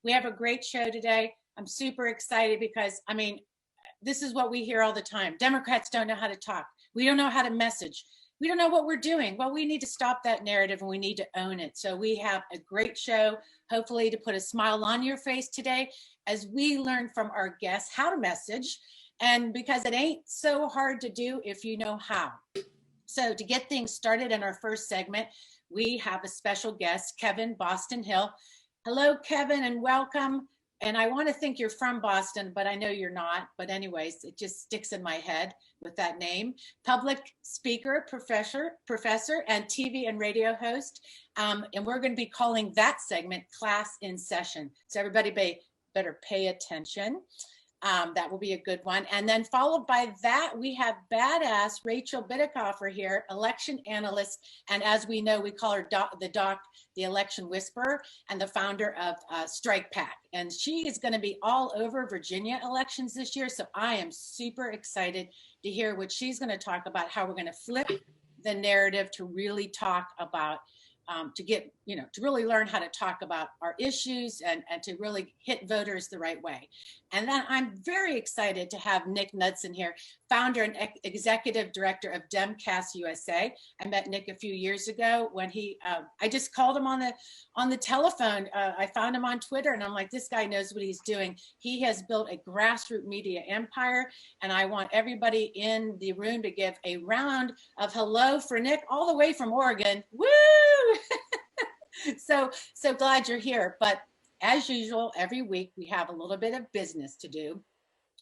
We have a great show today. I'm super excited because, I mean, this is what we hear all the time. Democrats don't know how to talk. We don't know how to message. We don't know what we're doing. Well, we need to stop that narrative and we need to own it. So we have a great show, hopefully to put a smile on your face today as we learn from our guests how to message. And because it ain't so hard to do if you know how. So to get things started in our first segment, we have a special guest, Kevin Boston Hill. Hello, Kevin, and welcome. And I want to think you're from Boston, but I know you're not. But anyways, it just sticks in my head with that name. Public speaker, professor, and TV and radio host. And we're going to be calling that segment Class in Session. So everybody better pay attention. That will be a good one. And then followed by that, we have badass Rachel Bitecofer here, election analyst. And as we know, we call her the election whisperer, and the founder of Strike PAC. And she is going to be all over Virginia elections this year. So I am super excited to hear what she's going to talk about, how we're going to flip the narrative to really talk about to really learn how to talk about our issues and to really hit voters the right way. And then I'm very excited to have Nick Knudsen here, founder and executive director of Demcast USA. I met Nick a few years ago when I just called him on the telephone. I found him on Twitter and I'm like, this guy knows what he's doing. He has built a grassroots media empire. And I want everybody in the room to give a round of hello for Nick all the way from Oregon. Woo! So glad you're here. But as usual, every week we have a little bit of business to do.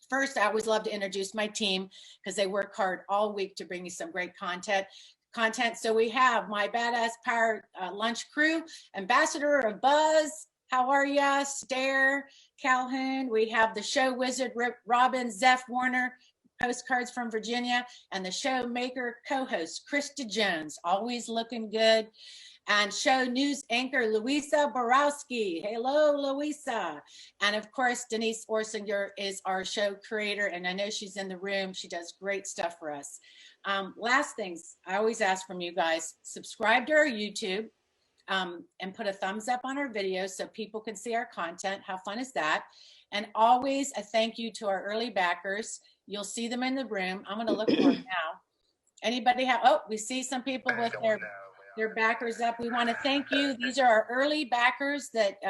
First, I always love to introduce my team because they work hard all week to bring you some great content. So we have my Badass Power Lunch crew, Ambassador of Buzz. How are ya? Stare, Calhoun. We have the show wizard, Robin, Zeph Warner, postcards from Virginia, and the show maker co-host, Krista Jones, always looking good. And show news anchor, Louisa Borowski. Hello, Louisa. And of course, Denise Orsinger is our show creator, and I know she's in the room. She does great stuff for us. Last things, I always ask from you guys, subscribe to our YouTube and put a thumbs up on our videos so people can see our content. How fun is that? And always a thank you to our early backers. You'll see them in the room. I'm gonna look for them now. Anybody have, oh, we see some people with their backers up. We want to thank you. These are our early backers that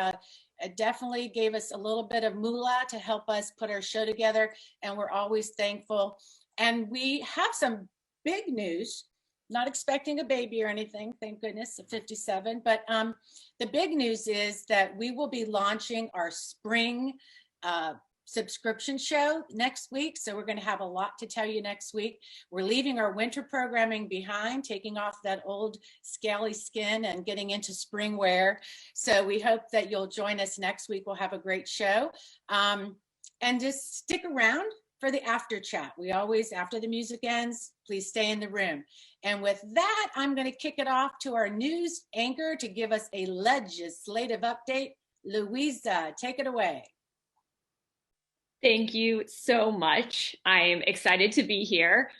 definitely gave us a little bit of moolah to help us put our show together, and we're always thankful. And we have some big news, not expecting a baby or anything, thank goodness, at 57, but the big news is that we will be launching our spring subscription show next week. So we're going to have a lot to tell you next week. We're leaving our winter programming behind, taking off that old scaly skin and getting into spring wear. So we hope that you'll join us next week. We'll have a great show. And just stick around for the after chat. We always, after the music ends, please stay in the room. And with that, I'm going to kick it off to our news anchor to give us a legislative update. Louisa, take it away. Thank you so much. I am excited to be here.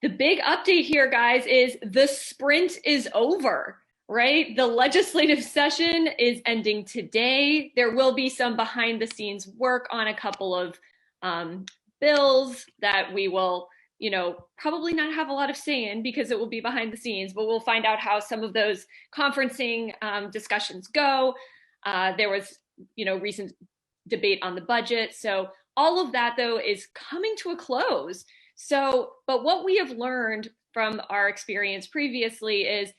The big update here, guys, is the sprint is over, right? The legislative session is ending today. There will be some behind the scenes work on a couple of bills that we will, probably not have a lot of say in because it will be behind the scenes, but we'll find out how some of those conferencing discussions go. There was, recent debate on the budget. So all of that, though, is coming to a close. But what we have learned from our experience previously is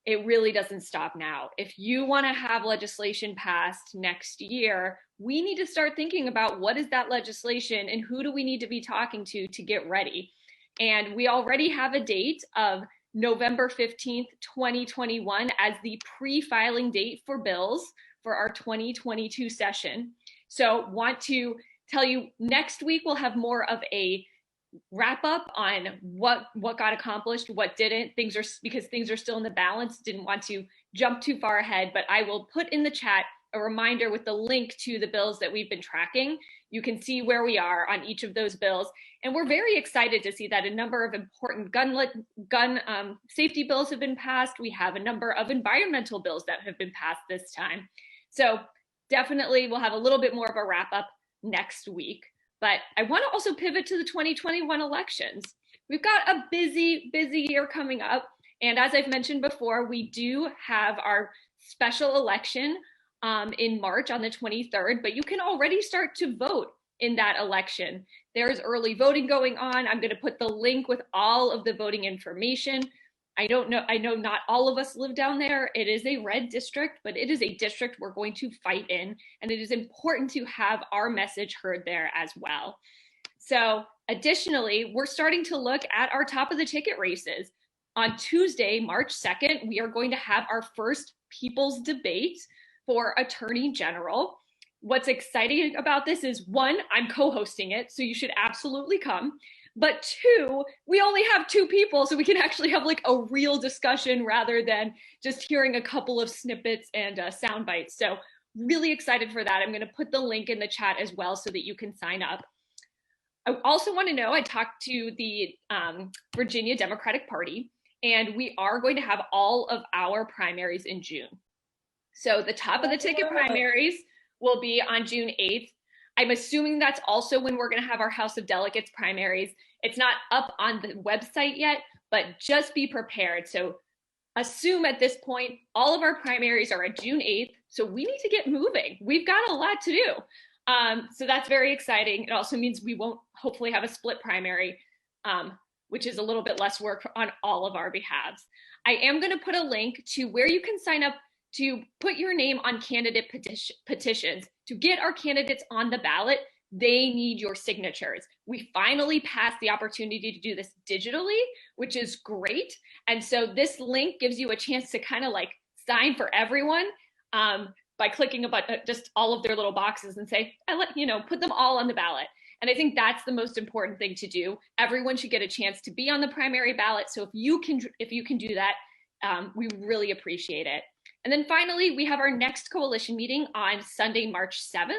it really doesn't stop now. If you want to have legislation passed next year, we need to start thinking about what is that legislation and who do we need to be talking to get ready. And we already have a date of November 15th, 2021 as the pre-filing date for bills for our 2022 session. So want to tell you next week we'll have more of a wrap up on what got accomplished, what didn't. Because things are still in the balance, didn't want to jump too far ahead, but I will put in the chat a reminder with the link to the bills that we've been tracking. You can see where we are on each of those bills. And we're very excited to see that a number of important gun safety bills have been passed. We have a number of environmental bills that have been passed this time. So definitely we'll have a little bit more of a wrap up next week. But I want to also pivot to the 2021 elections. We've got a busy year coming up. And as I've mentioned before, we do have our special election in March on the 23rd, but you can already start to vote in that election. There's early voting going on. I'm going to put the link with all of the voting information. I know not all of us live down there. It is a red district, but it is a district we're going to fight in, and it is important to have our message heard there as well. So additionally, we're starting to look at our top of the ticket races. On Tuesday, March 2nd, we are going to have our first people's debate for Attorney General. What's exciting about this is, one, I'm co-hosting it, so you should absolutely come. But two, we only have two people, so we can actually have like a real discussion rather than just hearing a couple of snippets and sound bites. So really excited for that. I'm going to put the link in the chat as well so that you can sign up. I also want to know, I talked to the Virginia Democratic Party, and we are going to have all of our primaries in June. So the top of the ticket primaries will be on June 8th. I'm assuming that's also when we're going to have our House of Delegates primaries. It's not up on the website yet, but just be prepared. So assume at this point, all of our primaries are at June 8th. So we need to get moving. We've got a lot to do. So that's very exciting. It also means we won't hopefully have a split primary, which is a little bit less work on all of our behalves. I am going to put a link to where you can sign up to put your name on candidate petitions. To get our candidates on the ballot, they need your signatures. We finally passed the opportunity to do this digitally, which is great. And so this link gives you a chance to kind of like sign for everyone by clicking about just all of their little boxes and say, put them all on the ballot. And I think that's the most important thing to do. Everyone should get a chance to be on the primary ballot. So if you can do that, we really appreciate it. And then finally, we have our next coalition meeting on Sunday, March 7th.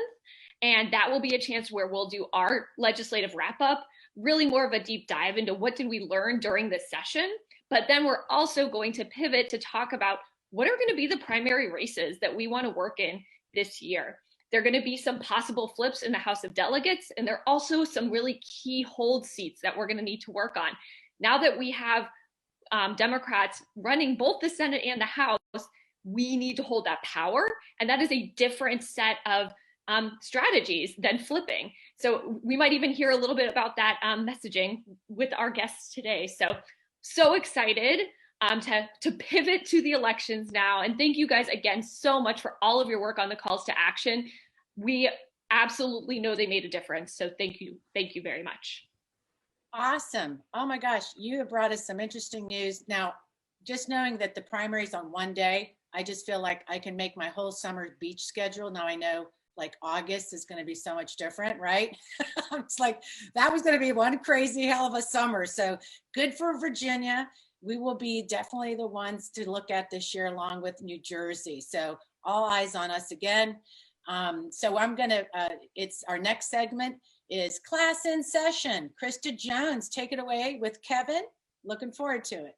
And that will be a chance where we'll do our legislative wrap up, really more of a deep dive into what did we learn during this session. But then we're also going to pivot to talk about what are going to be the primary races that we want to work in this year. There are going to be some possible flips in the House of Delegates, and there are also some really key hold seats that we're going to need to work on. Now that we have Democrats running both the Senate and the House, we need to hold that power, and that is a different set of strategies than flipping. So we might even hear a little bit about that messaging with our guests today. So excited to pivot to the elections now. And thank you guys again so much for all of your work on the calls to action. We absolutely know they made a difference. So thank you very much. Awesome. Oh my gosh, you have brought us some interesting news. Now, just knowing that the primary's on one day, I just feel like I can make my whole summer beach schedule. Now I know like August is going to be so much different, right? It's like that was going to be one crazy hell of a summer. So good for Virginia. We will be definitely the ones to look at this year along with New Jersey. So all eyes on us again. So I'm going to, it's our next segment is class in session. Krista Jones, take it away with Kevin. Looking forward to it.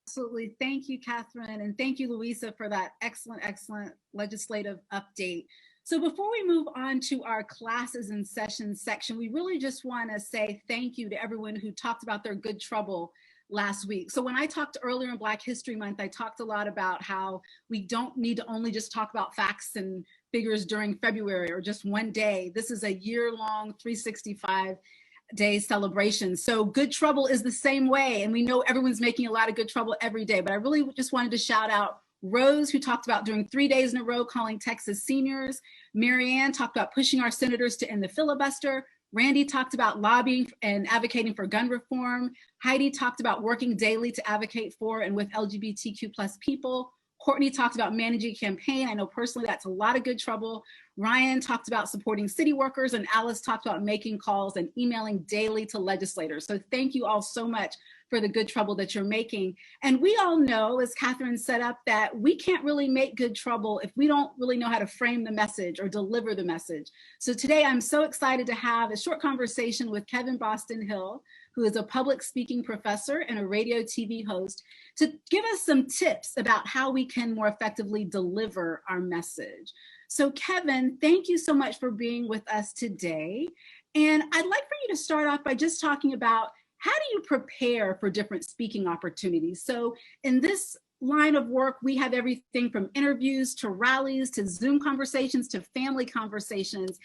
Absolutely. Thank you, Catherine. And thank you, Louisa, for that excellent legislative update. So before we move on to our classes in session section, we really just want to say thank you to everyone who talked about their good trouble last week. So when I talked earlier in Black History Month, I talked a lot about how we don't need to only just talk about facts and figures during February or just one day. This is a year-long 365-day celebration. So good trouble is the same way. And we know everyone's making a lot of good trouble every day, but I really just wanted to shout out Rose, who talked about doing 3 days in a row calling Texas seniors. Marianne talked about pushing our senators to end the filibuster. Randy talked about lobbying and advocating for gun reform. Heidi talked about working daily to advocate for and with LGBTQ+ people. Courtney talked about managing campaign. I know personally that's a lot of good trouble. Ryan talked about supporting city workers, and Alice talked about making calls and emailing daily to legislators. So thank you all so much for the good trouble that you're making. And we all know, as Catherine set up, that we can't really make good trouble if we don't really know how to frame the message or deliver the message. So today I'm so excited to have a short conversation with Kevin Boston Hill, who is a public speaking professor and a radio TV host, to give us some tips about how we can more effectively deliver our message. So Kevin, thank you so much for being with us today. And I'd like for you to start off by just talking about how do you prepare for different speaking opportunities? So in this line of work, we have everything from interviews to rallies to Zoom conversations to family conversations.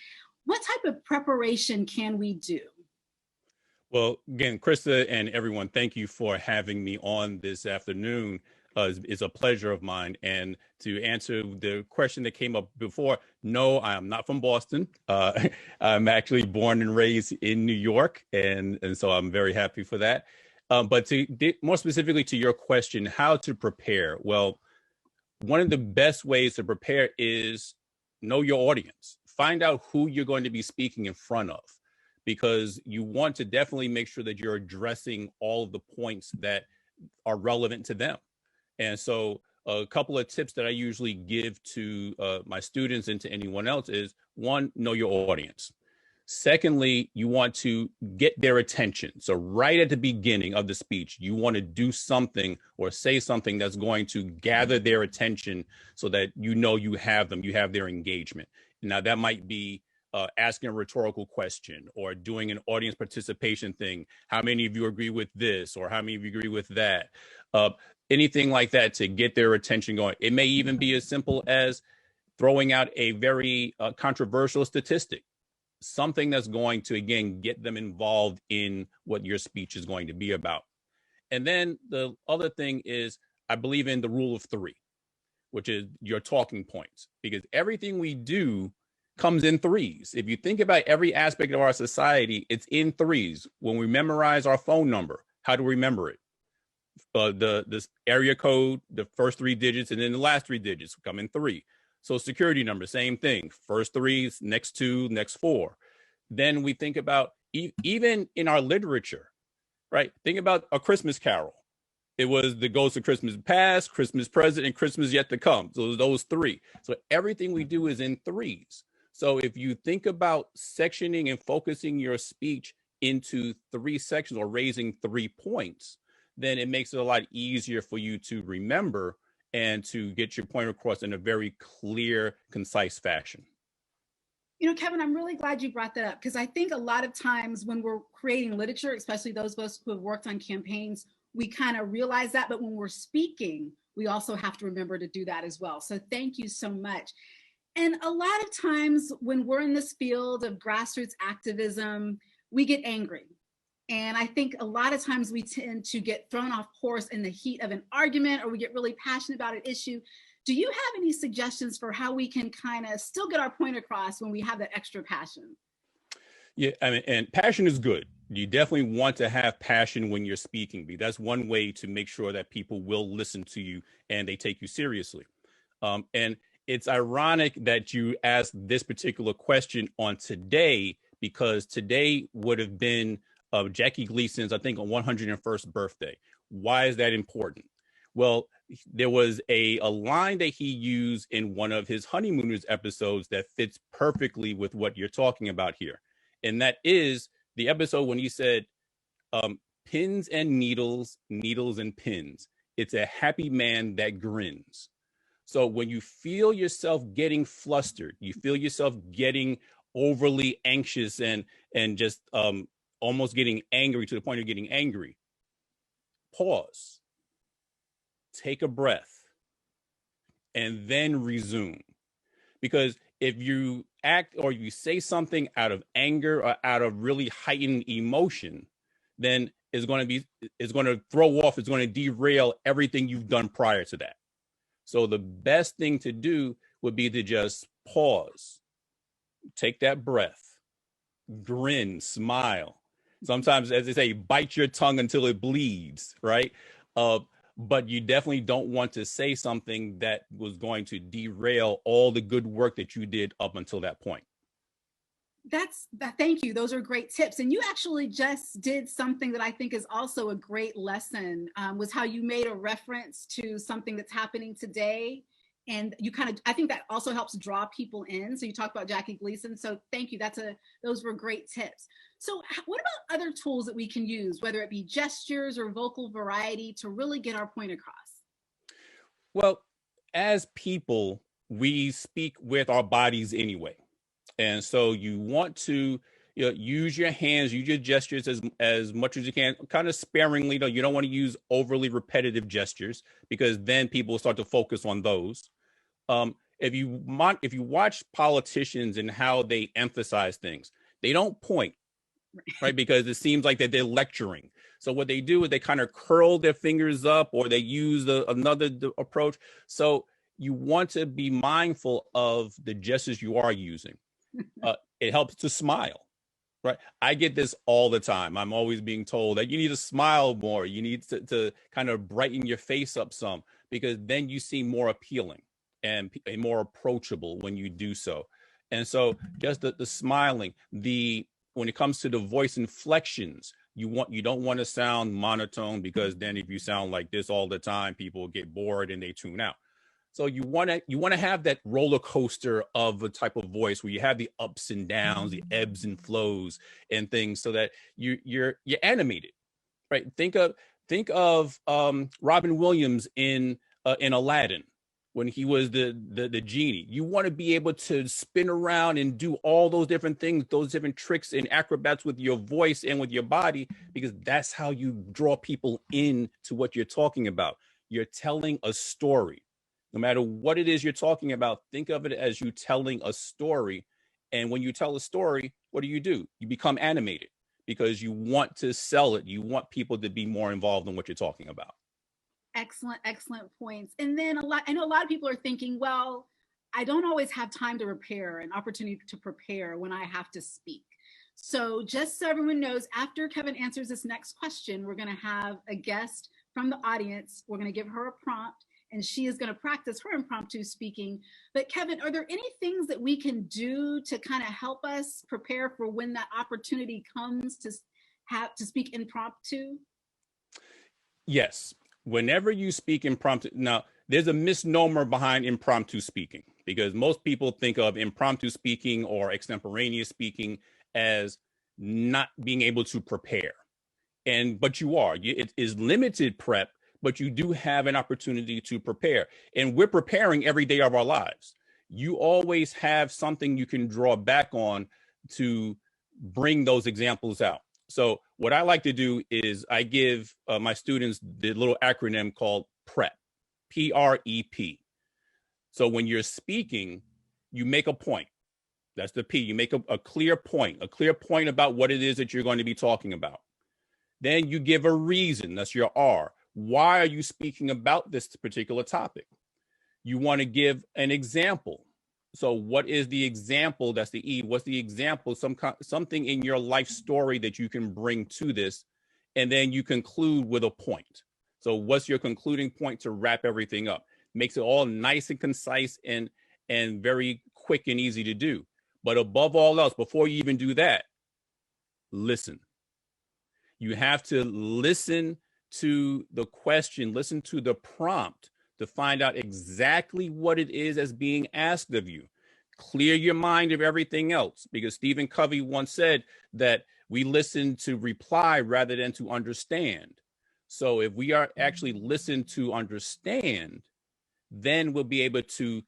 What type of preparation can we do? Well, again, Krista and everyone, thank you for having me on this afternoon. It's a pleasure of mine. And to answer the question that came up before, no, I am not from Boston. I'm actually born and raised in New York, and so I'm very happy for that. But more specifically to your question, how to prepare? Well, one of the best ways to prepare is know your audience. Find out who you're going to be speaking in front of, because you want to definitely make sure that you're addressing all of the points that are relevant to them. And so a couple of tips that I usually give to my students and to anyone else is, one, know your audience. Secondly, you want to get their attention. So right at the beginning of the speech, you want to do something or say something that's going to gather their attention so that you know you have them, you have their engagement. Now, that might be asking a rhetorical question or doing an audience participation thing. How many of you agree with this, or how many of you agree with that? Anything like that to get their attention going. It may even be as simple as throwing out a very controversial statistic, something that's going to, again, get them involved in what your speech is going to be about. And then the other thing is, I believe in the rule of three, which is your talking points, because everything we do comes in threes. If you think about every aspect of our society, it's in threes. When we memorize our phone number, how do we remember it? This area code, the first three digits, and then the last three digits come in three. So security number, same thing. First three, next two, next four. Then we think about even in our literature, right? Think about A Christmas Carol. It was the Ghost of Christmas Past, Christmas Present, and Christmas Yet to Come. So those three. So everything we do is in threes. So if you think about sectioning and focusing your speech into three sections or raising 3 points, then it makes it a lot easier for you to remember and to get your point across in a very clear, concise fashion. You know, Kevin, I'm really glad you brought that up, because I think a lot of times when we're creating literature, especially those of us who have worked on campaigns, we kind of realize that, but when we're speaking, we also have to remember to do that as well. So thank you so much. And a lot of times when we're in this field of grassroots activism, we get angry. And I think a lot of times we tend to get thrown off course in the heat of an argument, or we get really passionate about an issue. Do you have any suggestions for how we can kind of still get our point across when we have that extra passion? Yeah, I mean, and passion is good. You definitely want to have passion when you're speaking, because that's one way to make sure that people will listen to you and they take you seriously. And it's ironic that you asked this particular question on today, because today would have been Jackie Gleason's, I think, 101st birthday. Why is that important? Well, there was a line that he used in one of his Honeymooners episodes that fits perfectly with what you're talking about here. And that is the episode when he said, pins and needles, needles and pins. It's a happy man that grins. So when you feel yourself getting flustered, you feel yourself getting overly anxious and just almost getting angry to the point of getting angry, pause, take a breath, and then resume. Because if you act or you say something out of anger or out of really heightened emotion, then it's going to throw off, it's going to derail everything you've done prior to that. So the best thing to do would be to just pause, take that breath, grin, smile. Sometimes, as they say, bite your tongue until it bleeds, right? But you definitely don't want to say something that was going to derail all the good work that you did up until that point. Thank you. Those are great tips. And you actually just did something that I think is also a great lesson, was how you made a reference to something that's happening today. And you I think that also helps draw people in. So you talked about Jackie Gleason. So thank you. Those were great tips. So what about other tools that we can use, whether it be gestures or vocal variety, to really get our point across? Well, as people, we speak with our bodies anyway. And so you want to use your hands, use your gestures as much as you can, kind of sparingly, though. You don't want to use overly repetitive gestures because then people start to focus on those. If you watch politicians and how they emphasize things, they don't point, right? Because it seems like that they're lecturing. So what they do is they kind of curl their fingers up, or they use another approach. So you want to be mindful of the gestures you are using. It helps to smile, right? I get this all the time. I'm always being told that you need to smile more. You need to kind of brighten your face up some, because then you seem more appealing and more approachable when you do so. And so just the smiling, when it comes to the voice inflections, you don't want to sound monotone, because then if you sound like this all the time, people get bored and they tune out. So you want to have that roller coaster of a type of voice where you have the ups and downs, the ebbs and flows and things, so that you're animated, right? Think of Robin Williams in Aladdin, when he was the genie. You want to be able to spin around and do all those different things, those different tricks and acrobats with your voice and with your body, because that's how you draw people in to what you're talking about. You're telling a story. No matter what it is you're talking about, think of it as you telling a story. And when you tell a story, what do? You become animated, because you want to sell it. You want people to be more involved in what you're talking about. Excellent, excellent points. And then I know a lot of people are thinking, well, I don't always have time to prepare, an opportunity to prepare when I have to speak. So just so everyone knows, after Kevin answers this next question, we're going to have a guest from the audience. We're going to give her a prompt, and she is going to practice her impromptu speaking. But Kevin, are there any things that we can do to kind of help us prepare for when that opportunity comes to speak impromptu? Yes. Whenever you speak impromptu, now there's a misnomer behind impromptu speaking, because most people think of impromptu speaking or extemporaneous speaking as not being able to prepare. But you are. It is limited prep, but you do have an opportunity to prepare. And we're preparing every day of our lives. You always have something you can draw back on to bring those examples out. So what I like to do is I give my students the little acronym called PREP, P-R-E-P. So when you're speaking, you make a point. That's the P. You make a clear point about what it is that you're going to be talking about. Then you give a reason. That's your R. Why are you speaking about this particular topic? You want to give an example. So what is the example? That's the E. What's the example? Something in your life story that you can bring to this. And then you conclude with a point. So what's your concluding point to wrap everything up? Makes it all nice and concise and very quick and easy to do. But above all else, before you even do that, listen. You have to listen to the question, listen to the prompt, to find out exactly what it is that's being asked of you. Clear your mind of everything else, because Stephen Covey once said that we listen to reply rather than to understand. So if we are actually listen to understand, then we'll be able to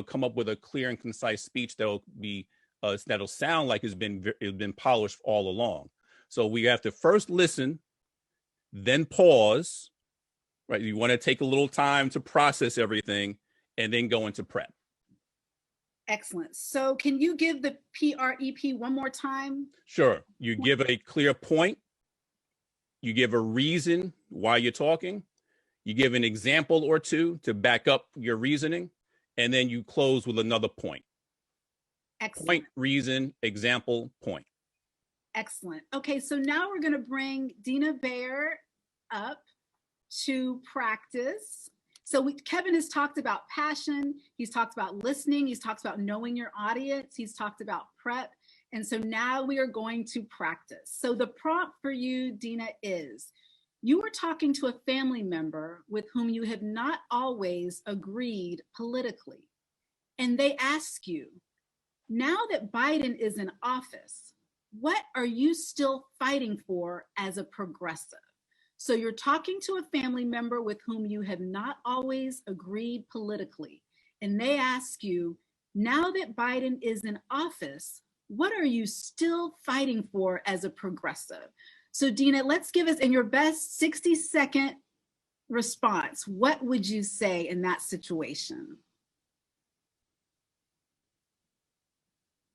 come up with a clear and concise speech that'll sound like it's been polished all along. So we have to first listen, then pause. Right, you want to take a little time to process everything, and then go into prep. Excellent. So can you give the PREP one more time? Sure. You give a clear point. You give a reason why you're talking. You give an example or two to back up your reasoning, and then you close with another point. Excellent. Point, reason, example, point. Excellent. Okay, so now we're going to bring Dina Bayer up to practice. So Kevin has talked about passion, he's talked about listening, he's talked about knowing your audience, he's talked about prep, and so now we are going to practice. So the prompt for you, Dina, is you were talking to a family member with whom you have not always agreed politically, and they ask you, now that Biden is in office, what are you still fighting for as a progressive? So you're talking to a family member with whom you have not always agreed politically, and they ask you, now that Biden is in office, what are you still fighting for as a progressive? So Dina, let's give us in your best 60-second response, what would you say in that situation?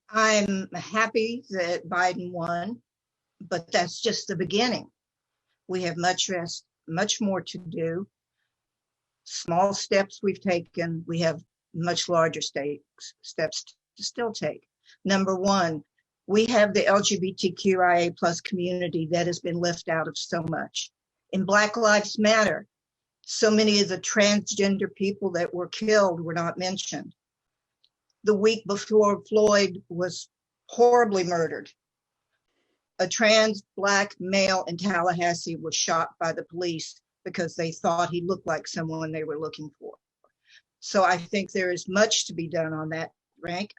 I'm happy that Biden won, but that's just the beginning. We have much more to do. Small steps we've taken. We have much larger steps to still take. Number one, we have the LGBTQIA plus community that has been left out of so much. In Black Lives Matter, so many of the transgender people that were killed were not mentioned. The week before Floyd was horribly murdered, a trans Black male in Tallahassee was shot by the police because they thought he looked like someone they were looking for. So I think there is much to be done on that rank.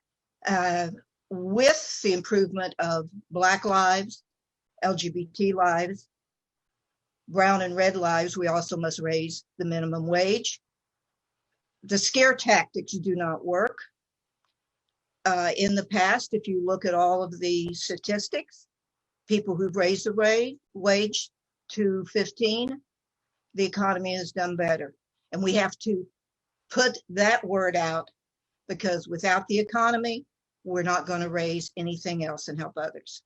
With the improvement of Black lives, LGBT lives, brown and red lives, we also must raise the minimum wage. The scare tactics do not work. In the past, if you look at all of the statistics, people who've raised the wage to 15, the economy has done better. And we have to put that word out, because without the economy, we're not going to raise anything else and help others.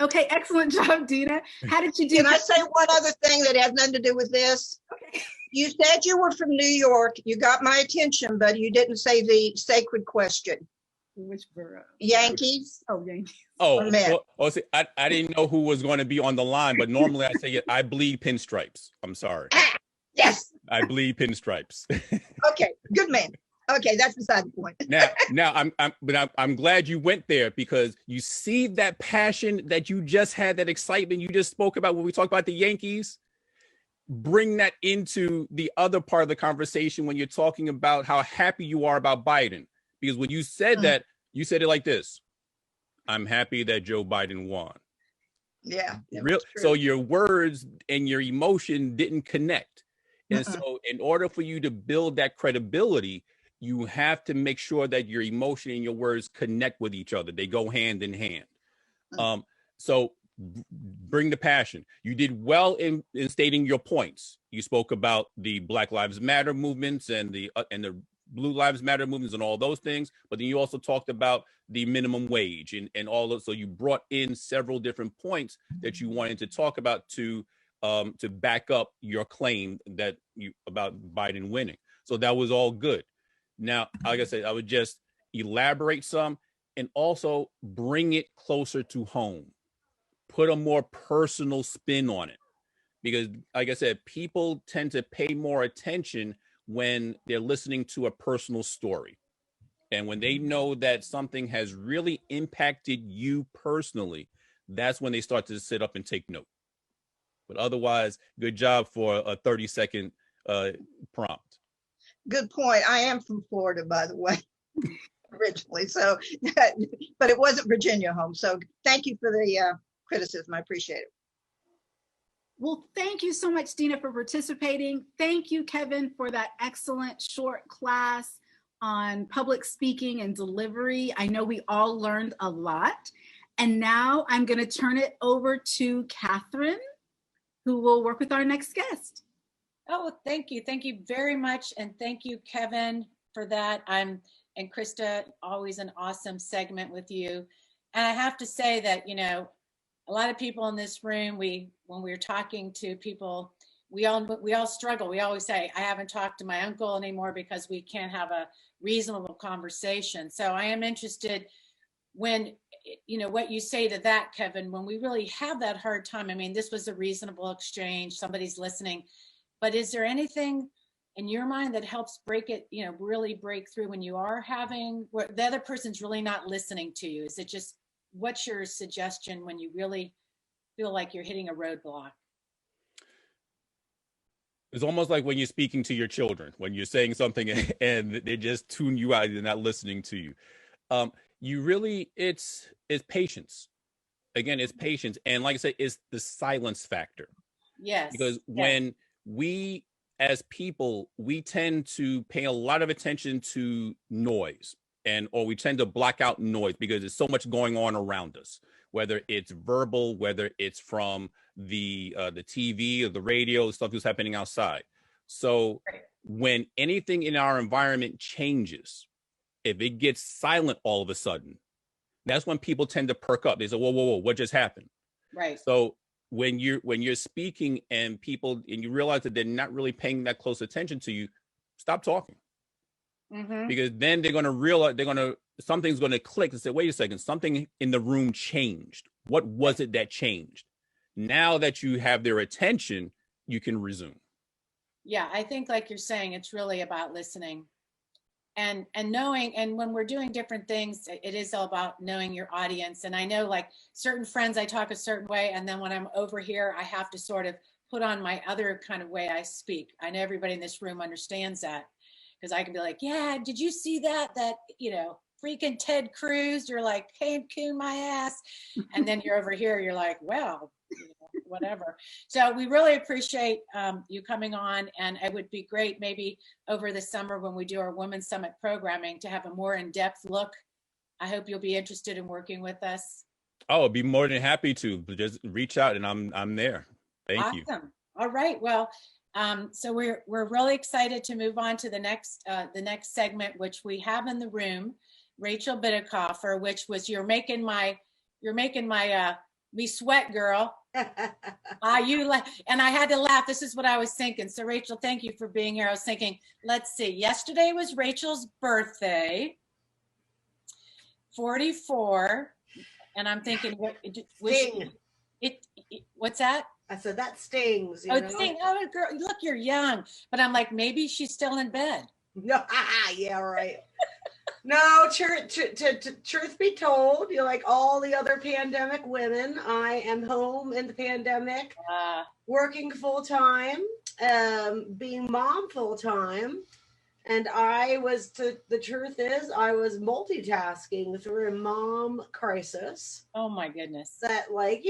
Okay, excellent job, Dina. How did you do? Can I say one other thing that has nothing to do with this? Okay. You said you were from New York. You got my attention, but you didn't say the sacred question. Which borough? Yankees? Oh, Yankees. See, I didn't know who was going to be on the line, but normally I say I bleed pinstripes. I'm sorry. Yes. I bleed pinstripes. Okay, good man. Okay, that's beside the point. now I'm glad you went there, because you see that passion that you just had, that excitement you just spoke about when we talked about the Yankees. Bring that into the other part of the conversation when you're talking about how happy you are about Biden. Because when you said that, you said it like this: I'm happy that Joe Biden won. Yeah. So your words and your emotion didn't connect. And so in order for you to build that credibility, you have to make sure that your emotion and your words connect with each other. They go hand in hand. So bring the passion. You did well in stating your points. You spoke about the Black Lives Matter movements and the Blue Lives Matter movements and all those things. But then you also talked about the minimum wage and all those. So you brought in several different points that you wanted to talk about to back up your claim that about Biden winning. So that was all good. Now, like I said, I would just elaborate some and also bring it closer to home. Put a more personal spin on it. Because, like I said, people tend to pay more attention when they're listening to a personal story. And when they know that something has really impacted you personally, that's when they start to sit up and take note. But otherwise, good job for a 30-second prompt. Good point. I am from Florida, by the way, originally. So, but it wasn't Virginia home. So thank you for the criticism. I appreciate it. Well, thank you so much, Dina, for participating. Thank you, Kevin, for that excellent short class on public speaking and delivery. I know we all learned a lot. And now I'm going to turn it over to Catherine, who will work with our next guest. Oh, thank you. Thank you very much. And thank you, Kevin, for that. And Krista, always an awesome segment with you. And I have to say that, a lot of people in this room, when we're talking to people, we all struggle. We always say, I haven't talked to my uncle anymore because we can't have a reasonable conversation. So I am interested when, what you say to that, Kevin, when we really have that hard time. I mean, this was a reasonable exchange. Somebody's listening. But is there anything in your mind that helps break it, really break through when you are having, where the other person's really not listening to you? Is it just, what's your suggestion when you really feel like you're hitting a roadblock? It's almost like when you're speaking to your children, when you're saying something and they just tune you out, they're not listening to you. It's patience. Again, it's patience. And like I said, it's the silence factor. Yes. Because when we as people, we tend to pay a lot of attention to noise, or we tend to block out noise because there's so much going on around us, whether it's verbal, whether it's from the TV or the radio, stuff that's happening outside. So when anything in our environment changes, if it gets silent all of a sudden, that's when people tend to perk up. They say, whoa, whoa, whoa, what just happened? Right. So when you're speaking and you realize that they're not really paying that close attention to you, stop talking. Because then they're going to realize something's going to click and say, wait a second, something in the room changed. What was it that changed? Now that you have their attention, you can resume. Yeah, I think like you're saying, it's really about listening and knowing. And when we're doing different things, it is all about knowing your audience. And I know like certain friends, I talk a certain way. And then when I'm over here, I have to sort of put on my other kind of way I speak. I know everybody in this room understands that, because I can be like, yeah, did you see that, freaking Ted Cruz? You're like, Cancun my ass. And then you're over here, you're like, well, whatever. So we really appreciate you coming on, and it would be great maybe over the summer when we do our Women's Summit programming to have a more in-depth look. I hope you'll be interested in working with us. Oh, I'd be more than happy to. Just reach out and I'm there. Thank you. Awesome. All right. Well, so we're really excited to move on to the next segment, which we have in the room, Rachel Bitecofer, which was you're making my me sweat, girl. And I had to laugh. This is what I was thinking. So Rachel, thank you for being here. I was thinking, let's see, yesterday was Rachel's birthday, 44. And I'm thinking, what's that? I said, that stings. Oh, girl, look, you're young. But I'm like, maybe she's still in bed. No, yeah, right. No, truth be told, like all the other pandemic women, I am home in the pandemic, working full time, being mom full time. And the truth is, I was multitasking through a mom crisis. Oh my goodness. That like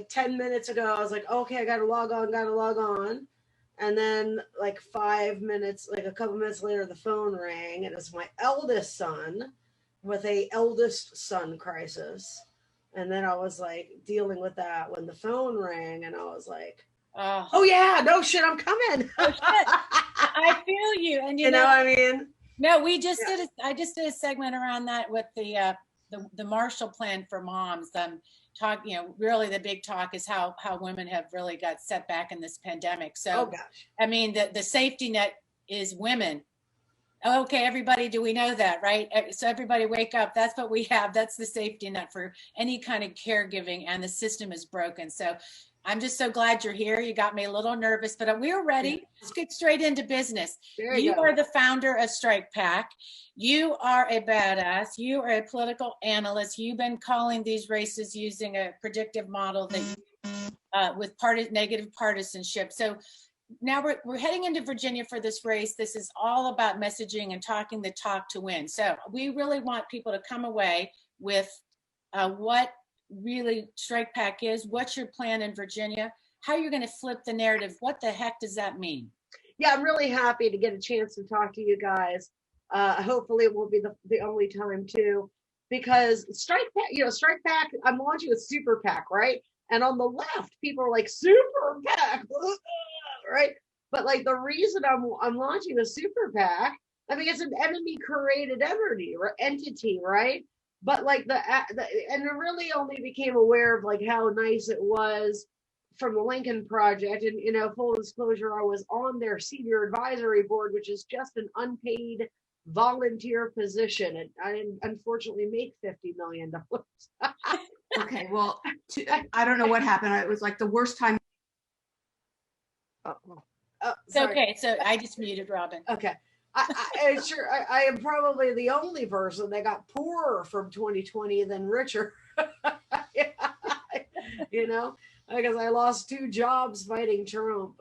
10 minutes ago, I was like, okay, I got to log on. And then like 5 minutes, like a couple minutes later, the phone rang, and it's my eldest son with a eldest son crisis. And then I was like dealing with that when the phone rang, and I was like, oh yeah, no shit, I'm coming. Oh shit. I feel you. And you know what I mean? No, I just did a segment around that with the Marshall Plan for moms. Really the big talk is how women have really got set back in this pandemic. So, I mean, the safety net is women. Okay, everybody, do we know that, right? So everybody wake up. That's what we have. That's the safety net for any kind of caregiving, and the system is broken. So I'm just so glad you're here. You got me a little nervous, but we're ready. Let's get straight into business. You are the founder of Strike PAC. You are a badass. You are a political analyst. You've been calling these races using a predictive model that with negative partisanship. So now we're heading into Virginia for this race. This is all about messaging and talking the talk to win. So we really want people to come away with what really Strike PAC is, what's your plan in Virginia, how you're going to flip the narrative. What the heck does that mean? Yeah, I'm really happy to get a chance to talk to you guys. Hopefully it won't be the only time too, because Strike PAC, I'm launching a super PAC, right? And on the left, people are like, super PAC, right? But like the reason I'm launching a super PAC, I mean, it's an enemy created entity, right? But like and I really only became aware of like how nice it was from the Lincoln Project. And, full disclosure, I was on their senior advisory board, which is just an unpaid volunteer position. And I didn't unfortunately make $50 million. Okay, well, I don't know what happened. It was like the worst time. It's okay. So I just muted Robin. Okay. I am probably the only person that got poorer from 2020 than richer, because I lost 2 jobs fighting Trump.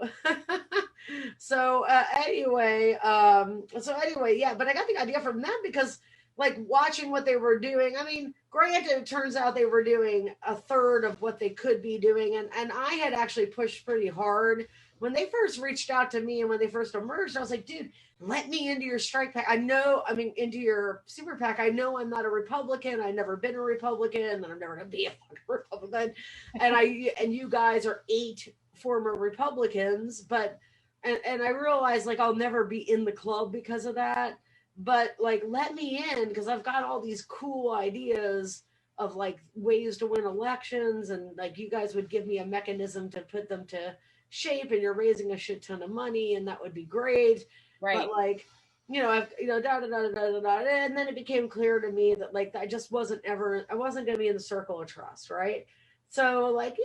So anyway, yeah, but I got the idea from them because like watching what they were doing, I mean, granted, it turns out they were doing a third of what they could be doing. And I had actually pushed pretty hard when they first reached out to me and when they first emerged, I was like, dude, let me into your Strike PAC. Into your super PAC. I know I'm not a Republican. I've never been a Republican, and I'm never going to be a fucking Republican. And you guys are 8 former Republicans, but and I realized like I'll never be in the club because of that. But like, let me in because I've got all these cool ideas of like ways to win elections, and like you guys would give me a mechanism to put them to shape, and you're raising a shit ton of money, and that would be great. Right. But like, and then it became clear to me that like I wasn't going to be in the circle of trust, right? So like,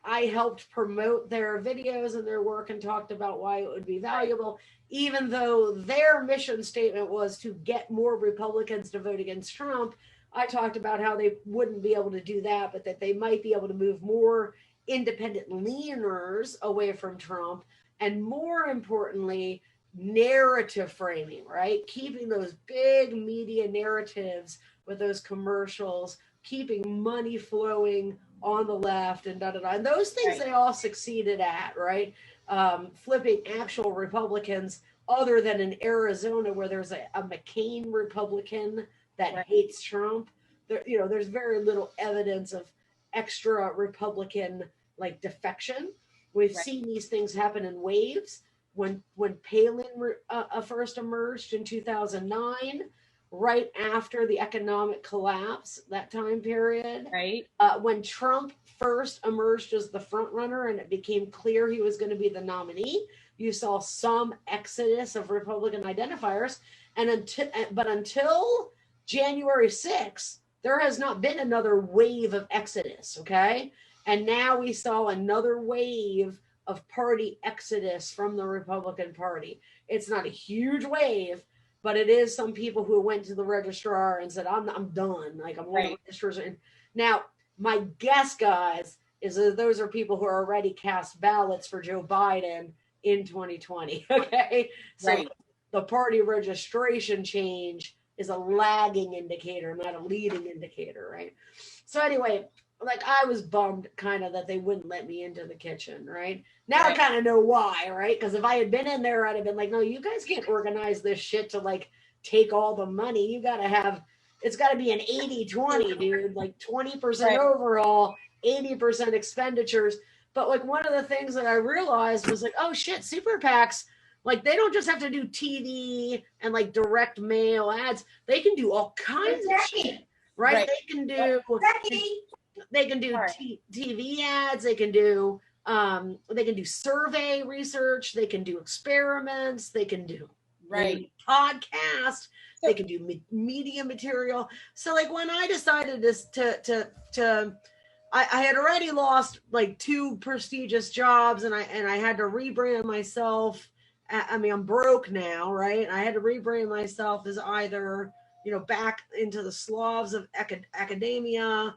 I helped promote their videos and their work and talked about why it would be valuable, even though their mission statement was to get more Republicans to vote against Trump. I talked about how they wouldn't be able to do that, but that they might be able to move more independent leaners away from Trump, and more importantly, narrative framing, right? Keeping those big media narratives with those commercials, keeping money flowing on the left, and and those things they all succeeded at, right? Flipping actual Republicans, other than in Arizona where there's a McCain Republican that hates Trump. There's very little evidence of extra Republican like defection. We've seen these things happen in waves. When Palin first emerged in 2009, right after the economic collapse, that time period. Right. When Trump first emerged as the front runner and it became clear he was going to be the nominee, you saw some exodus of Republican identifiers. But until January 6th, there has not been another wave of exodus, okay? And now we saw another wave of party exodus from the Republican Party. It's not a huge wave, but it is some people who went to the registrar and said, I'm done. Like, I'm one of the registrars. Now, my guess, guys, is that those are people who are already cast ballots for Joe Biden in 2020, okay? So the party registration change is a lagging indicator, not a leading indicator, right? So anyway, like I was bummed kind of that they wouldn't let me into the kitchen, right? Now I kind of know why, right? Because if I had been in there, I'd have been like, no, you guys can't organize this shit to like take all the money. You got to have, it's got to be an 80-20, dude, like 20% overall, 80% expenditures. But like one of the things that I realized was like, oh shit, super PACs, like they don't just have to do TV and like direct mail ads. They can do all kinds of shit, right? They can do TV ads. They can do survey research. They can do experiments. They can do podcast. They can do media material. So like when I decided I had already lost like 2 prestigious jobs, and I had to rebrand myself. I mean, I'm broke now, right? I had to rebrand myself as either, back into the Slavs of academia,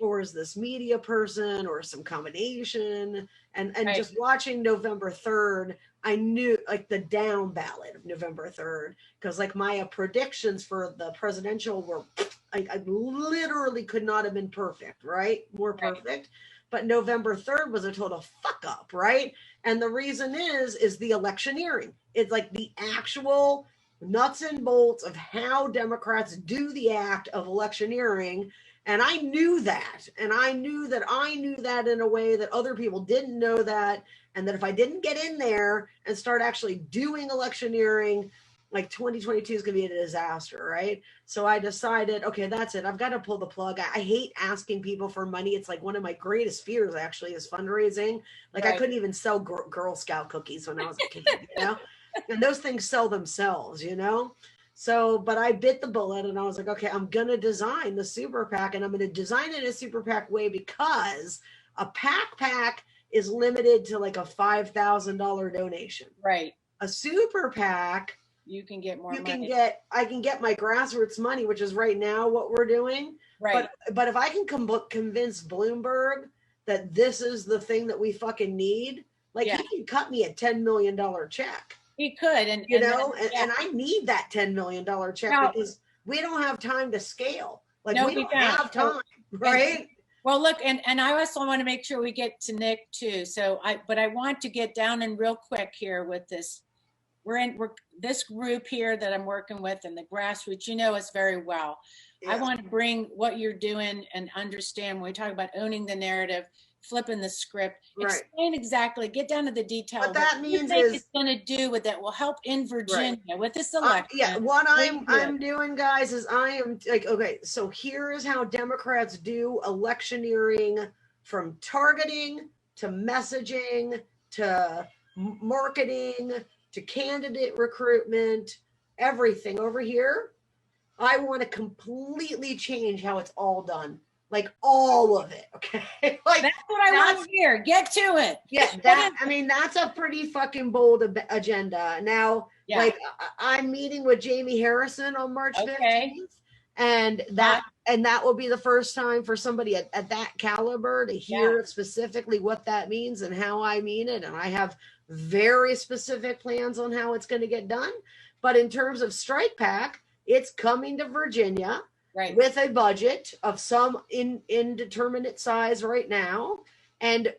or as this media person, or some combination. And just watching November 3rd, I knew like the down ballot of November 3rd, because like my predictions for the presidential were, I literally could not have been perfect, right? More perfect. But November 3rd was a total fuck up, right? And the reason is the electioneering. It's like the actual nuts and bolts of how Democrats do the act of electioneering. And I knew that. And I knew that in a way that other people didn't know that. And that if I didn't get in there and start actually doing electioneering, like 2022 is going to be a disaster, right? So I decided, okay, that's it. I've got to pull the plug. I hate asking people for money. It's like one of my greatest fears, actually, is fundraising. Like I couldn't even sell Girl Scout cookies when I was a kid, and those things sell themselves, So, but I bit the bullet and I was like, okay, I'm going to design the super PAC, and I'm going to design it in a super PAC way, because a PAC is limited to like a $5,000 donation. Right. A super PAC, you can get more money. I can get my grassroots money, which is right now what we're doing. Right. But if I can convince Bloomberg that this is the thing that we fucking need, like he can cut me a $10 million check. He could. And I need that $10 million check because we don't have time to scale. Like we don't have time, right? Well, look, and I also want to make sure we get to Nick too. But I want to get down in real quick here with this. We're this group here that I'm working with and the grassroots, you know us very well. Yeah. I want to bring what you're doing and understand when we talk about owning the narrative, flipping the script, explain exactly, get down to the detail. What that means is it's going to do with that will help in Virginia with this election. What I'm doing, guys, is I am like, okay, so here is how Democrats do electioneering, from targeting to messaging to marketing to candidate recruitment, everything over here. I want to completely change how it's all done. Like all of it, okay? Like that's what I want to hear. Get to it. Yeah, I mean, that's a pretty fucking bold agenda. Now, like I'm meeting with Jamie Harrison on March 15th, and that will be the first time for somebody at that caliber to hear specifically what that means and how I mean it. And I have very specific plans on how it's going to get done. But in terms of Strike PAC, it's coming to Virginia. Right. With a budget of some indeterminate size right now. And,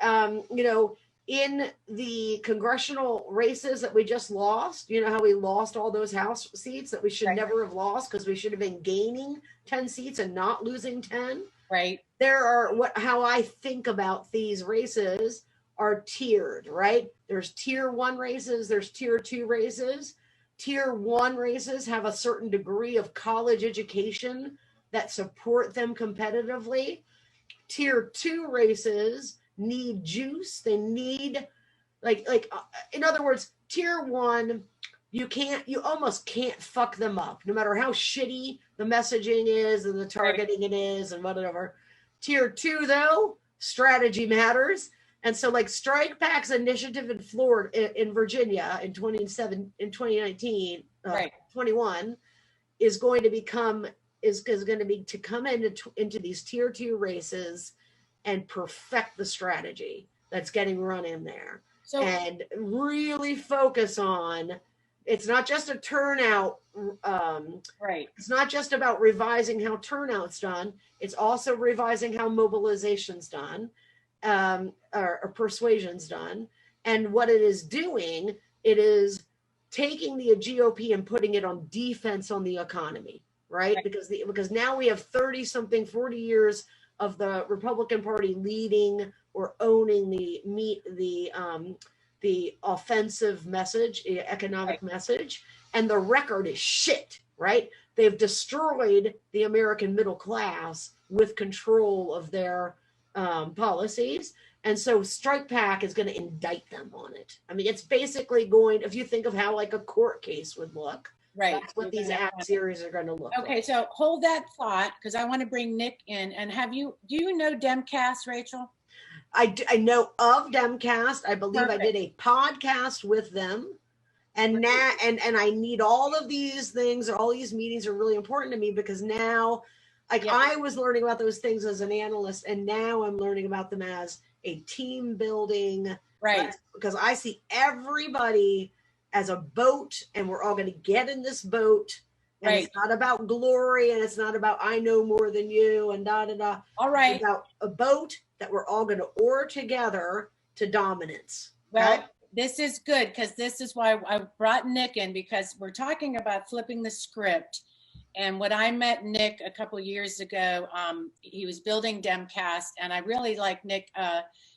you know, in the congressional races that we just lost, you know how we lost all those House seats that we should never have lost because we should have been gaining 10 seats and not losing 10. Right. There are how I think about these races are tiered, right? There's tier 1 races, there's tier 2 races. Tier 1 races have a certain degree of college education that support them competitively. Tier 2 races need juice. They need in other words, tier 1, you almost can't fuck them up, no matter how shitty the messaging is and the targeting it is and whatever. Tier 2 though, strategy matters. And so like Strike PAC's initiative in Florida, in Virginia in 2019, 21 is going to become, is going to be to come into these tier 2 races and perfect the strategy that's getting run in there. So, and really focus on, it's not just a turnout, it's not just about revising how turnout's done, it's also revising how mobilization's done. Or persuasion's done. And what it is doing, it is taking the GOP and putting it on defense on the economy, right? Because now we have 40 years of the Republican Party leading or owning the offensive message, the economic message, and the record is shit, right? They've destroyed the American middle class with control of their policies. And so Strike PAC is going to indict them on it. I mean, it's basically going, if you think of how like a court case would look, that's what these app series are going to look like. So hold that thought, because I want to bring Nick in. And do you know Demcast, Rachel? I know of Demcast. I believe I did a podcast with them. And now, and I need all of these things, all these meetings are really important to me, because now, I was learning about those things as an analyst, and now I'm learning about them as a team building, because I see everybody as a boat, and we're all going to get in this boat, and it's not about glory, and it's not about I know more than you, and da-da-da. All right. It's about a boat that we're all going to oar together to dominance. Well, this is good, because this is why I brought Nick in, because we're talking about flipping the script. And when I met Nick a couple of years ago, he was building Demcast, and I really like Nick.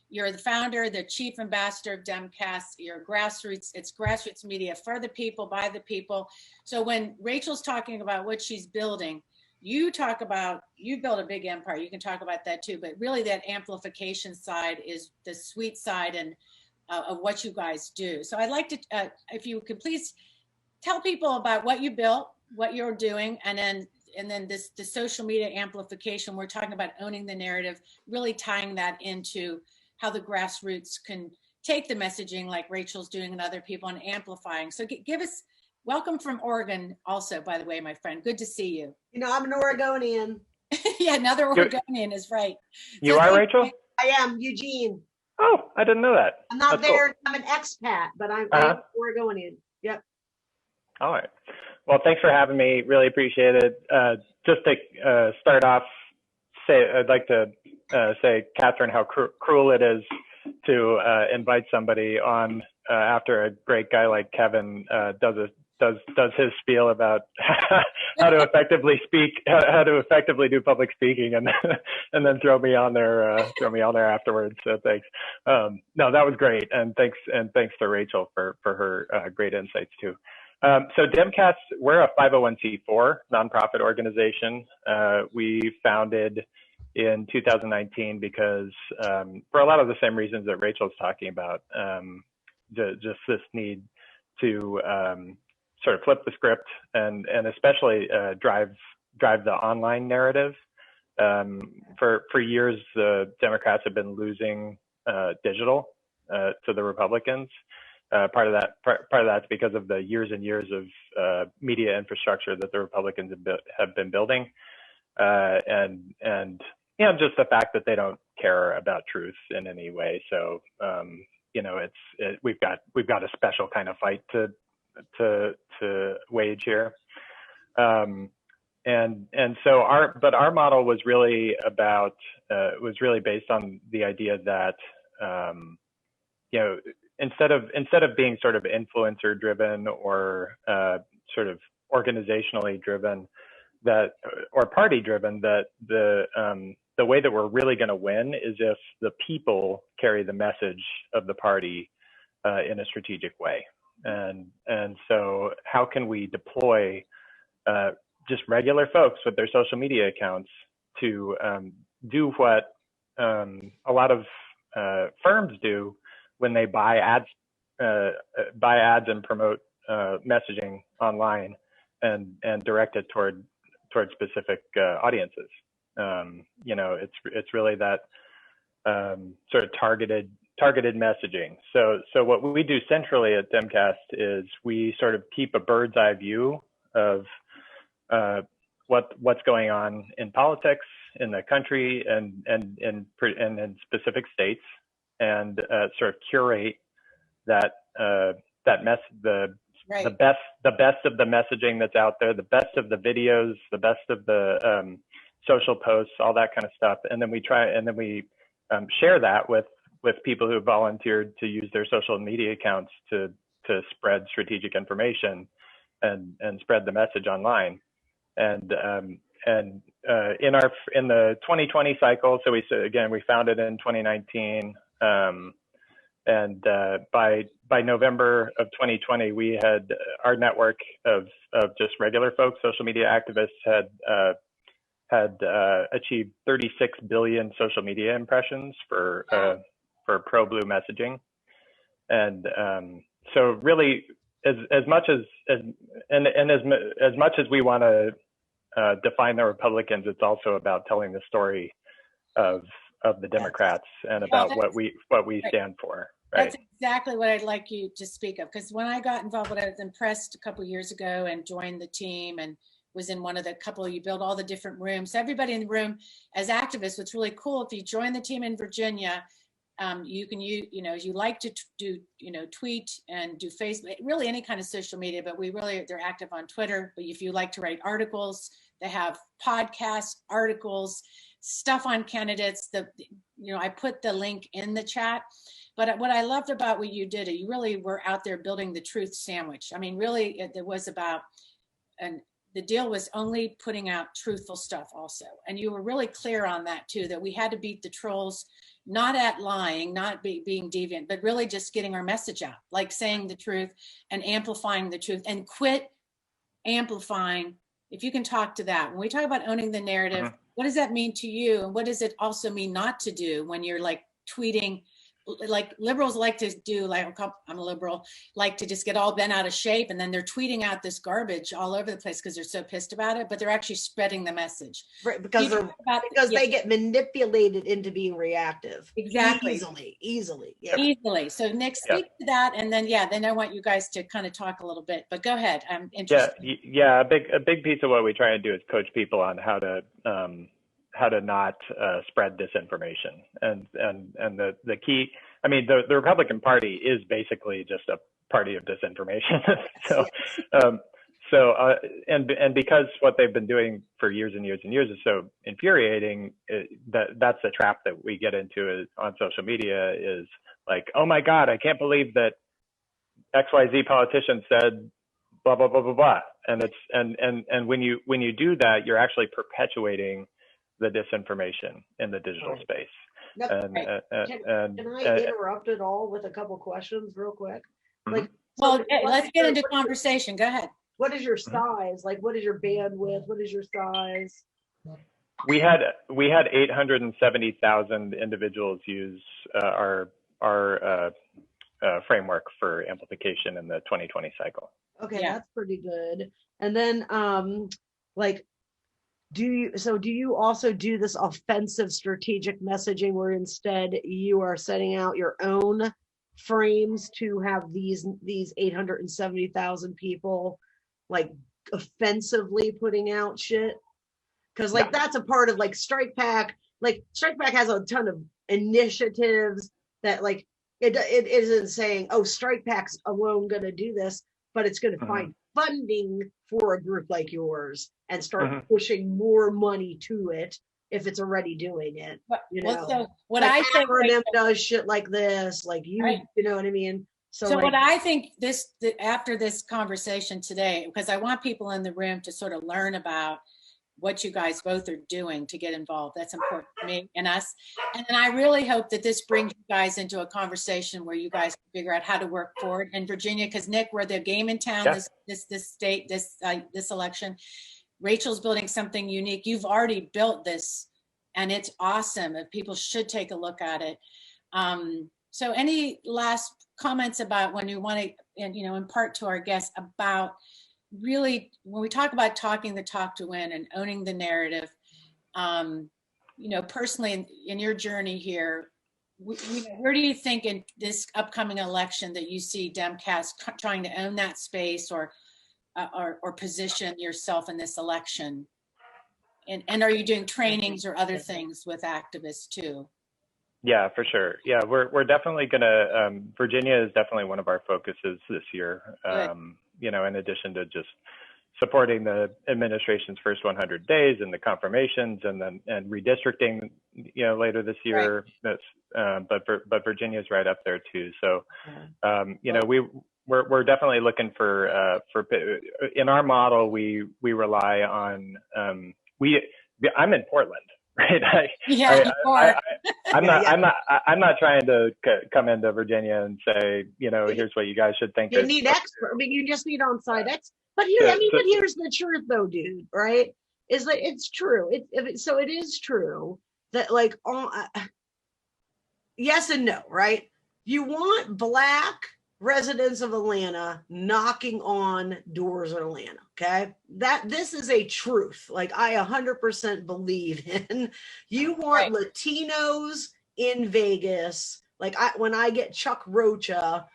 You're the founder, the chief ambassador of Demcast. You're grassroots. It's grassroots media for the people, by the people. So when Rachel's talking about what she's building, you talk about, you build a big empire. You can talk about that too, but really that amplification side is the sweet side and of what you guys do. So I'd like to, if you could please tell people about what you built, what you're doing, and then the social media amplification. We're talking about owning the narrative, really tying that into how the grassroots can take the messaging like Rachel's doing and other people, and amplifying. So give us, welcome from Oregon also, by the way, my friend. Good to see you. You know, I'm an Oregonian. Yeah, another Oregonian is right. You are, Rachel? I am, Eugene. Oh, I didn't know that. I'm not there. Cool. I'm an expat, but I'm Oregonian. Yep. All right. Well, thanks for having me. Really appreciate it. Just to start off, I'd like to say, Catherine, how cruel it is to invite somebody on after a great guy like Kevin does his spiel about how to effectively speak, how to effectively do public speaking, and then throw me on there afterwards. So thanks. No, that was great, and thanks to Rachel for her great insights too. So Demcast, we're a 501c4 nonprofit organization. We founded in 2019 because for a lot of the same reasons that Rachel's talking about, just this need to sort of flip the script and especially drive the online narrative. For years, the Democrats have been losing digital to the Republicans. Part of that's because of the years and years of media infrastructure that the Republicans have been building, and just the fact that they don't care about truth in any way. So we've got a special kind of fight to wage here, and so our model was really based on the idea that instead of being sort of influencer driven or sort of organizationally driven or party driven, that the way that we're really going to win is if the people carry the message of the party in a strategic way. And so how can we deploy just regular folks with their social media accounts to do what a lot of firms do when they buy ads and promote messaging online and direct it toward specific audiences. It's really that sort of targeted messaging. So what we do centrally at Demcast is we sort of keep a bird's eye view of what's going on in politics in the country and in specific states, and sort of curate the best of the messaging that's out there, the best of the videos, the best of the social posts, all that kind of stuff, and then we share that with people who volunteered to use their social media accounts to spread strategic information and spread the message online. And in the 2020 cycle, so we founded in 2019, and by November of 2020, we had our network of just regular folks, social media activists, had achieved 36 billion social media impressions for pro-blue messaging. And so really, as much as we want to define the Republicans, it's also about telling the story of the Democrats and about what we stand for. Right? That's exactly what I'd like you to speak of, because when I got involved, I was impressed a couple of years ago and joined the team and was in one of the couple, you build all the different rooms. So everybody in the room as activists, what's really cool, if you join the team in Virginia, you can you like to do, tweet and do Facebook, really any kind of social media, but they're active on Twitter. But if you like to write articles, they have podcasts, articles, stuff on candidates. I put the link in the chat. But what I loved about what you did, you really were out there building the truth sandwich. I mean, really, it was about, and the deal was only putting out truthful stuff also. And you were really clear on that too, that we had to beat the trolls, not at lying, not being deviant, but really just getting our message out, like saying the truth and amplifying the truth, and quit amplifying. If you can talk to that. When we talk about owning the narrative, what does that mean to you? And what does it also mean not to do when you're like tweeting? Like liberals like to do, like I'm a liberal, like to just get all bent out of shape, and then they're tweeting out this garbage all over the place because they're so pissed about it, but they're actually spreading the message. Right, because they get manipulated into being reactive. Exactly. Easily. Yeah. Easily. So Nick, speak to that, and then then I want you guys to kind of talk a little bit. But go ahead. I'm interested. Yeah. A big piece of what we try to do is coach people on how to not spread disinformation, and the key. I mean, the and because what they've been doing for years and years and years is so infuriating, that's the trap that we get into on social media is like, oh my God, I can't believe that XYZ politician said blah, blah, blah, blah, blah. And when you do that, you're actually perpetuating the disinformation in the digital space. Can I interrupt at all with a couple questions real quick? Like, well, let's get into conversation. Go ahead. What is your size? Like, what is your bandwidth? What is your size? We had 870,000 individuals use our framework for amplification in the 2020 cycle. Okay, that's pretty good. And then, like, do you also do this offensive strategic messaging where instead you are setting out your own frames to have these 870,000 people like offensively putting out shit? Because like that's a part of like Strike PAC. Like Strike PAC has a ton of initiatives that like it isn't saying, oh, Strike PAC's alone gonna do this, but it's gonna find funding for a group like yours and start pushing more money to it if it's already doing it. You know, so what like I say acronym does shit like this, like you know what I mean? So like, what I think after this conversation today, because I want people in the room to sort of learn about what you guys both are doing to get involved. That's important to me and us. And then I really hope that this brings you guys into a conversation where you guys can figure out how to work forward in Virginia. Because Nick, we're the game in town this state, this election. Rachel's building something unique. You've already built this, and it's awesome. If people should take a look at it. So, any last comments about when you want to, impart to our guests about really when we talk about talking the talk to win and owning the narrative? Personally, in your journey here, where do you think in this upcoming election that you see Demcast trying to own that space or position yourself in this election? And are you doing trainings or other things with activists too? Yeah, for sure. Yeah, we're definitely gonna. Virginia is definitely one of our focuses this year. In addition to just supporting the administration's first 100 days and the confirmations, and redistricting, later this year. Right. But Virginia's right up there too. So, we're definitely looking for in our model we rely on I'm in Portland. Right. I'm not trying to come into Virginia and say, here's what you guys should think. You need expert. I mean, you just need on-site experts. But here's the truth, though, dude. Right? Is that it's true. It is true that like yes and no. Right? You want Black residents of Atlanta knocking on doors in Atlanta. Okay, this is a truth. Like I 100% believe in. You want Latinos in Vegas. Like when I get Chuck Rocha,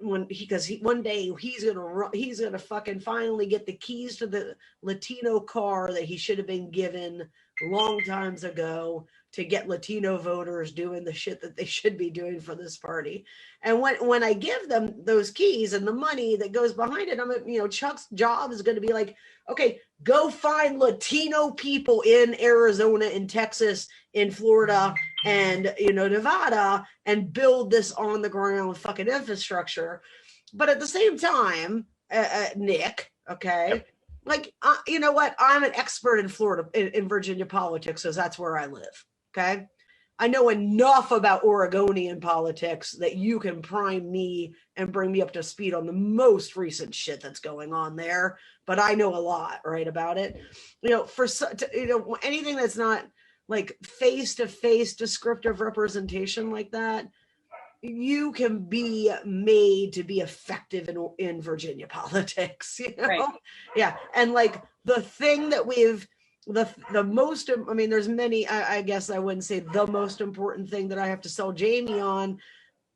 one day he's gonna fucking finally get the keys to the Latino car that he should have been given long times ago to get Latino voters doing the shit that they should be doing for this party. And when I give them those keys and the money that goes behind it, Chuck's job is going to be like, okay, go find Latino people in Arizona, in Texas, in Florida, and Nevada, and build this on the ground fucking infrastructure. But at the same time, Nick, okay, like you know what? I'm an expert in Florida, in Virginia politics, because that's where I live. Okay. I know enough about Oregonian politics that you can prime me and bring me up to speed on the most recent shit that's going on there. But I know a lot, right, about it. Anything that's not like face-to-face descriptive representation like that, you can be made to be effective in Virginia politics, Right. Yeah. And like the thing that the most, I mean, there's many, I guess I wouldn't say the most important thing that I have to sell Jamie on,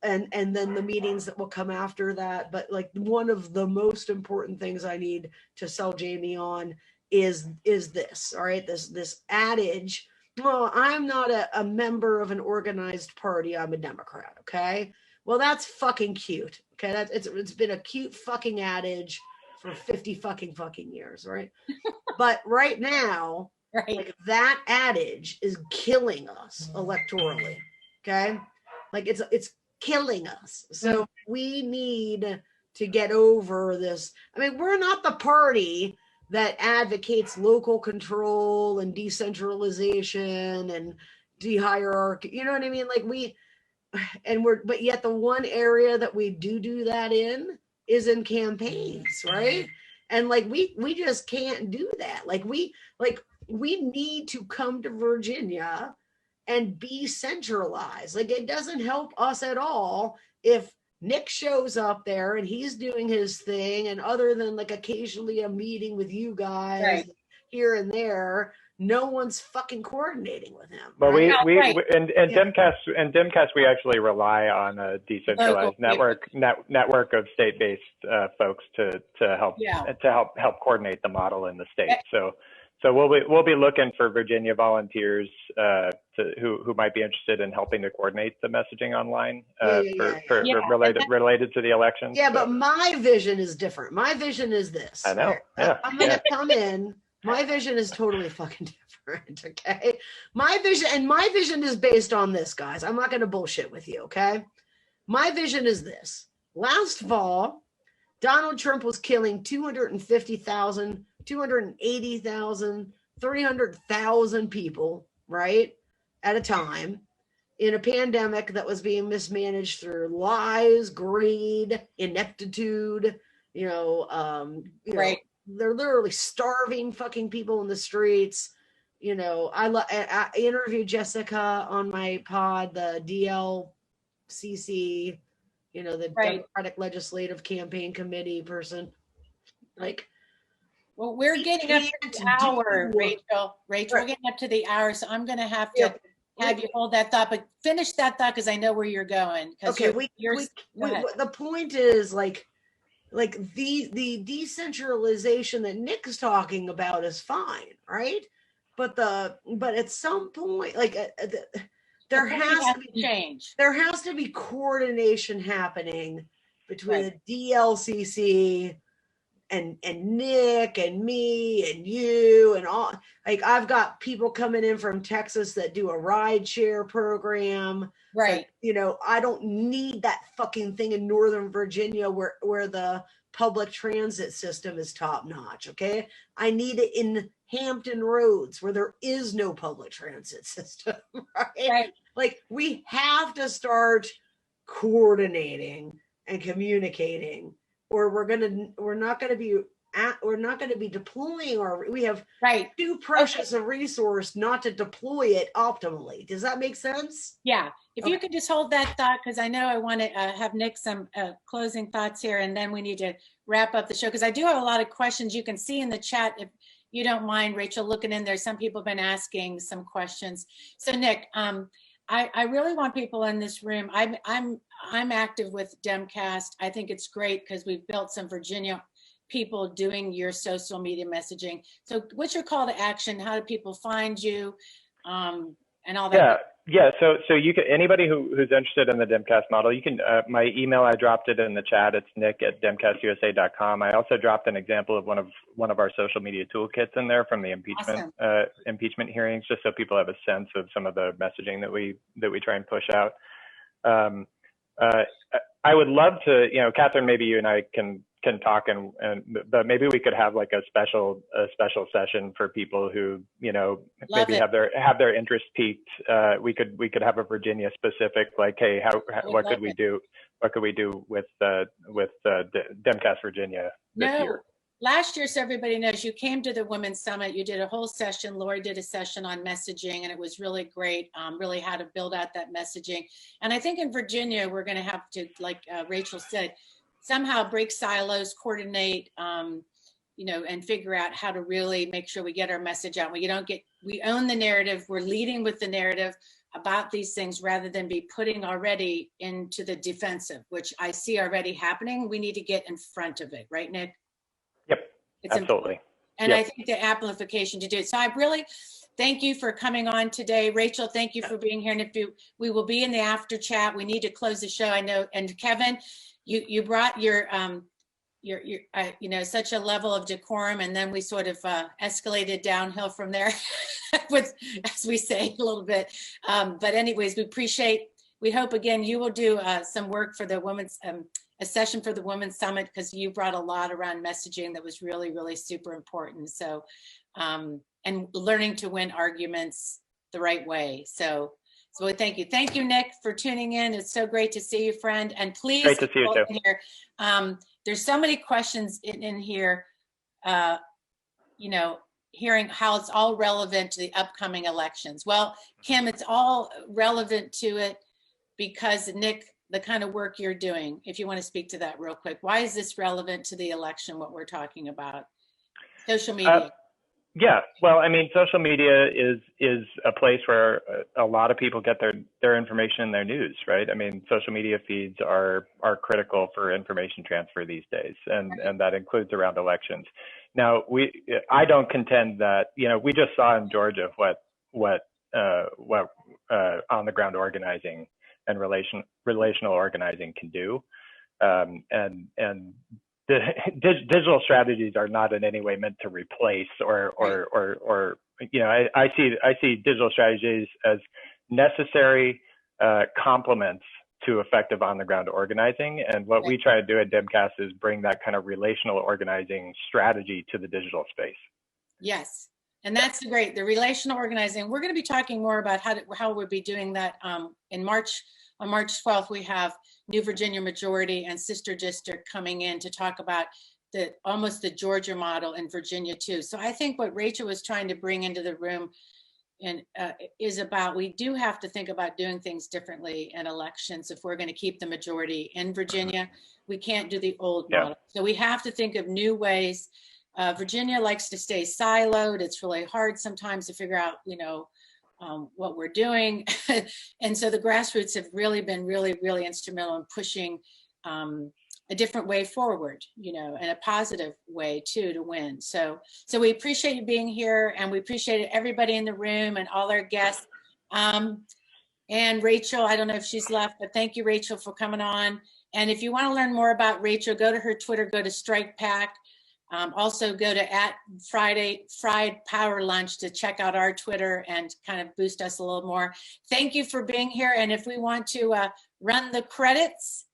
and then the meetings that will come after that. But like one of the most important things I need to sell Jamie on is this, all right? This adage, well, I'm not a member of an organized party, I'm a Democrat, okay? Well, that's fucking cute, okay? It's been a cute fucking adage for 50 fucking years, right? But right now, Right. like that adage is killing us electorally. Okay. Like it's killing us. So we need to get over this. I mean, we're not the party that advocates local control and decentralization and de-hierarchy. You know what I mean? Like but yet the one area that we do that in is in campaigns, right? And like we just can't do that. Like we need to come to Virginia and be centralized. Like it doesn't help us at all if Nick shows up there and he's doing his thing, and other than like occasionally a meeting with you guys Right. here and there, no one's fucking coordinating with him. Well, right? we Right. in DemCast we actually rely on a decentralized network of state-based folks to help help coordinate the model in the state. So we'll be looking for Virginia volunteers who might be interested in helping to coordinate the messaging online related to the election. Yeah, but my vision is different. My vision is this. I know. Yeah. I'm gonna come in. My vision is totally fucking different. Okay. My vision is based on this, guys. I'm not gonna bullshit with you. Okay. My vision is this. Last fall, Donald Trump was killing 250,000, 280,000, 300,000 people, right, at a time in a pandemic that was being mismanaged through lies, greed, ineptitude. Right. They're literally starving fucking people in the streets. I interviewed Jessica on my pod, the DLCC, the Democratic Legislative Campaign Committee person. Like, well, we're getting up to the hour, Rachel. We're getting up to the hour, so I'm going to have to have you hold that thought, but finish that thought because I know where you're going. Okay, the point is like the decentralization that Nick's talking about is fine, right? But at some point, like there has to be change. There has to be coordination happening between the DLCC and Nick and me and you and all. Like I've got people coming in from Texas that do a ride share program. Right. I don't need that fucking thing in Northern Virginia where the public transit system is top notch. Okay. I need it in Hampton Roads where there is no public transit system. Right. Like we have to start coordinating and communicating, or we're not going to be deploying we have too precious a resource not to deploy it optimally. Does that make sense? Yeah. If you could just hold that thought, because I know I want to have Nick some closing thoughts here, and then we need to wrap up the show, because I do have a lot of questions. You can see in the chat, if you don't mind, Rachel, looking in there. Some people have been asking some questions. So Nick, I really want people in this room. I'm active with DemCast. I think it's great because we've built some Virginia people doing your social media messaging. So what's your call to action? How do people find you? And all that? Yeah. So you can, anybody who's interested in the DemCast model, you can, my email, I dropped it in the chat. It's nick@demcastusa.com. I also dropped an example of one of our social media toolkits in there from the impeachment hearings, just so people have a sense of some of the messaging that we try and push out. I would love to, Catherine, maybe you and I can talk but maybe we could have like a special session for people who, maybe have their interest piqued. We could have a Virginia specific, like, hey, what could we do with DemCast Virginia this year? Last year, so everybody knows, you came to the Women's Summit. You did a whole session. Lori did a session on messaging, and it was really great, really how to build out that messaging. And I think in Virginia, we're going to have to, like Rachel said, somehow break silos, coordinate, and figure out how to really make sure we get our message out. We own the narrative. We're leading with the narrative about these things rather than be putting already into the defensive, which I see already happening. We need to get in front of it. Right, Nick? Yep, absolutely. And I think the amplification to do it. So I really thank you for coming on today. Rachel, thank you for being here. And we will be in the after chat. We need to close the show, I know. And Kevin, you brought your you know, such a level of decorum, and then we sort of escalated downhill from there, with, as we say, a little bit. But anyways, we hope again you will do some work for the women's a session for the Women's Summit, because you brought a lot around messaging that was really, really super important. So, and learning to win arguments the right way. So thank you. Thank you, Nick, for tuning in. It's so great to see you, friend. And please, Great to see you too. Here, there's so many questions in here, you know, hearing how it's all relevant to the upcoming elections. Well, Kim, it's all relevant to it because, Nick, the kind of work you're doing, if you want to speak to that real quick, why is this relevant to the election, what we're talking about? Social media. Yeah, well, I mean, social media is a place where a lot of people get their information and their news, right? I mean, social media feeds are critical for information transfer these days, and that includes around elections. Now, I don't contend that, you know, we just saw in Georgia what on the ground organizing and relational organizing can do, and the digital strategies are not in any way meant to replace or you know, I see digital strategies as necessary complements to effective on the ground organizing. And what we try to do at DIMCAST is bring that kind of relational organizing strategy to the digital space. Yes. And that's the relational organizing. We're going to be talking more about how we'll be doing that in March. On March 12th, we have New Virginia Majority and Sister District coming in to talk about almost the Georgia model in Virginia too. So I think what Rachel was trying to bring into the room and is about, we do have to think about doing things differently in elections. If we're going to keep the majority in Virginia, we can't do the old model. So we have to think of new ways. Virginia likes to stay siloed. It's really hard sometimes to figure out, you know, what we're doing. And so the grassroots have really been really, really instrumental in pushing a different way forward, you know, and a positive way too to win. So we appreciate you being here, and we appreciate everybody in the room and all our guests. And Rachel, I don't know if she's left, but thank you, Rachel, for coming on. And if you want to learn more about Rachel, go to her Twitter, go to Strike PAC. Also go to Fried Power Lunch to check out our Twitter and kind of boost us a little more. Thank you for being here. And if we want to run the credits,